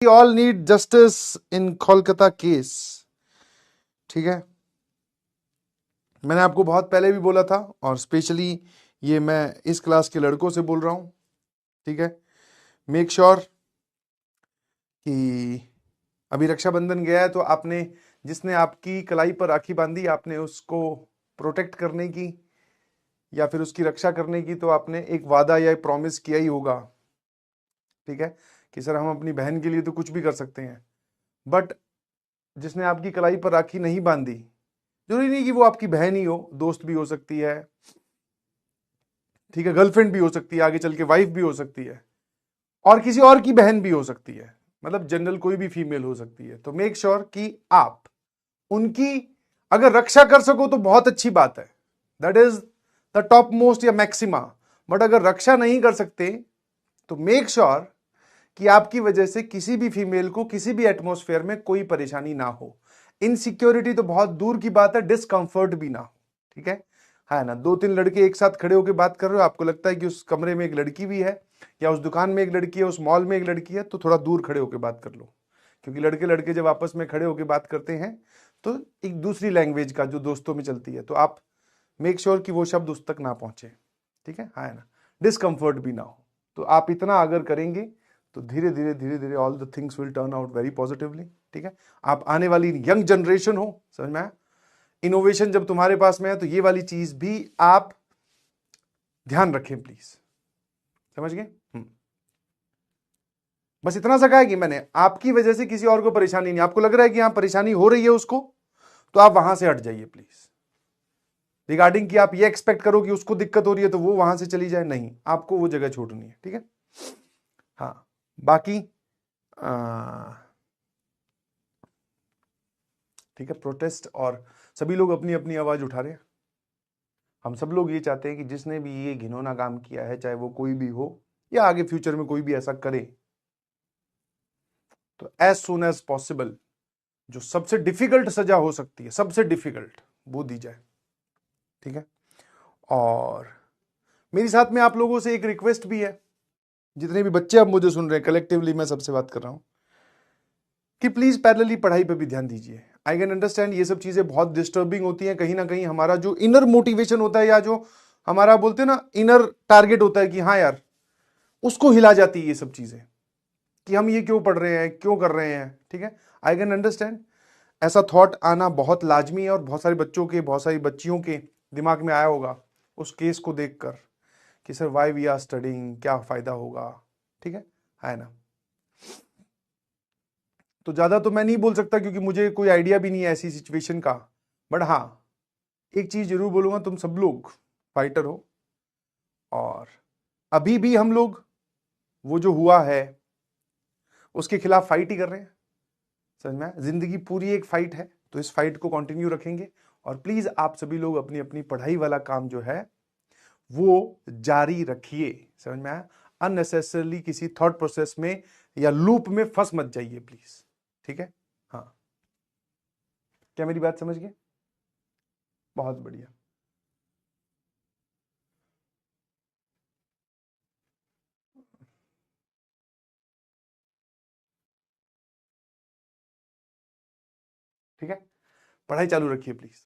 We all need justice in Kolkata case. ठीक है, मैंने आपको बहुत पहले भी बोला था और स्पेशली ये मैं इस क्लास के लड़कों से बोल रहा हूं। ठीक है, मेक श्योर कि अभी रक्षाबंधन गया है तो आपने, जिसने आपकी कलाई पर राखी बांधी, आपने उसको प्रोटेक्ट करने की या फिर उसकी रक्षा करने की तो आपने एक वादा या प्रॉमिस किया ही होगा। ठीक है, कि सर हम अपनी बहन के लिए तो कुछ भी कर सकते हैं। बट जिसने आपकी कलाई पर राखी नहीं बांधी, जरूरी नहीं कि वो आपकी बहन ही हो, दोस्त भी हो सकती है, ठीक है, गर्लफ्रेंड भी हो सकती है, आगे चल के वाइफ भी हो सकती है, और किसी और की बहन भी हो सकती है, मतलब जनरल कोई भी फीमेल हो सकती है। तो मेक श्योर कि आप उनकी अगर रक्षा कर सको तो बहुत अच्छी बात है, that is the top most या मैक्सिमा। बट अगर रक्षा नहीं कर सकते तो मेक श्योर कि आपकी वजह से किसी भी फीमेल को किसी भी एटमॉस्फेयर में कोई परेशानी ना हो। इनसिक्योरिटी तो बहुत दूर की बात है, डिस्कंफर्ट भी ना हो। ठीक है ना। दो तीन लड़के एक साथ खड़े होकर बात कर रहे हो, आपको लगता है कि उस कमरे में एक लड़की भी है या उस दुकान में एक लड़की है, उस मॉल में एक लड़की है, तो थोड़ा दूर खड़े होकर बात कर लो। क्योंकि लड़के लड़के जब आपस में खड़े होकर बात करते हैं तो एक दूसरी लैंग्वेज का जो दोस्तों में चलती है, तो आप मेक श्योर कि वो शब्द उस तक ना पहुंचे। ठीक है ना, डिस्कंफर्ट भी ना हो। तो आप इतना अगर करेंगे तो धीरे धीरे धीरे धीरे all the things will turn out very positively. ठीक है, आप आने वाली यंग जनरेशन हो, समझ में आया। इनोवेशन जब तुम्हारे पास में है तो ये वाली चीज भी आप ध्यान रखें प्लीज, समझ गए। बस इतना सा कहा कि मैंने आपकी वजह से किसी और को परेशानी नहीं, आपको लग रहा है कि यहां परेशानी हो रही है उसको, तो आप वहां से हट जाइए प्लीज। रिगार्डिंग कि आप ये एक्सपेक्ट करो कि उसको दिक्कत हो रही है तो वो वहां से चली जाए, नहीं, आपको वो जगह छोड़नी है। ठीक है, हाँ। बाकी ठीक है, प्रोटेस्ट और सभी लोग अपनी अपनी आवाज उठा रहे हैं। हम सब लोग ये चाहते हैं कि जिसने भी ये घिनौना काम किया है, चाहे वो कोई भी हो या आगे फ्यूचर में कोई भी ऐसा करे, तो एज सुन एज पॉसिबल जो सबसे डिफिकल्ट सजा हो सकती है, सबसे डिफिकल्ट, वो दी जाए। ठीक है, और मेरी साथ में आप लोगों से एक रिक्वेस्ट भी है, जितने भी बच्चे अब मुझे सुन रहे हैं, कलेक्टिवली मैं सबसे बात कर रहा हूं कि प्लीज पैरेलली पढ़ाई पे भी ध्यान दीजिए। आई कैन अंडरस्टैंड ये सब चीजें बहुत डिस्टर्बिंग होती हैं, कहीं ना कहीं हमारा जो इनर मोटिवेशन होता है या जो हमारा बोलते हैं ना इनर टारगेट होता है कि हाँ यार, उसको हिला जाती है ये सब चीजें कि हम ये क्यों पढ़ रहे हैं, क्यों कर रहे हैं। ठीक है, आई कैन अंडरस्टैंड, ऐसा थॉट आना बहुत लाजमी है और बहुत सारे बच्चों के, बहुत सारी बच्चियों के दिमाग में आया होगा उस केस को देखकर कि sir why we are studying, क्या फायदा होगा। ठीक है ना। तो ज्यादा तो मैं नहीं बोल सकता क्योंकि मुझे कोई आइडिया भी नहीं है ऐसी सिचुएशन का। बट हाँ, एक चीज जरूर बोलूंगा, तुम सब लोग फाइटर हो और अभी भी हम लोग वो जो हुआ है उसके खिलाफ फाइट ही कर रहे हैं। समझ में आया? जिंदगी पूरी एक फाइट है, तो इस फाइट को कंटिन्यू रखेंगे। और प्लीज आप सभी लोग अपनी अपनी पढ़ाई वाला काम जो है वो जारी रखिए। समझ में आया? अननेसेसरली किसी थॉट प्रोसेस में या लूप में फंस मत जाइए प्लीज। ठीक है, हाँ। क्या मेरी बात समझ गए? बहुत बढ़िया। ठीक है, पढ़ाई चालू रखिए प्लीज।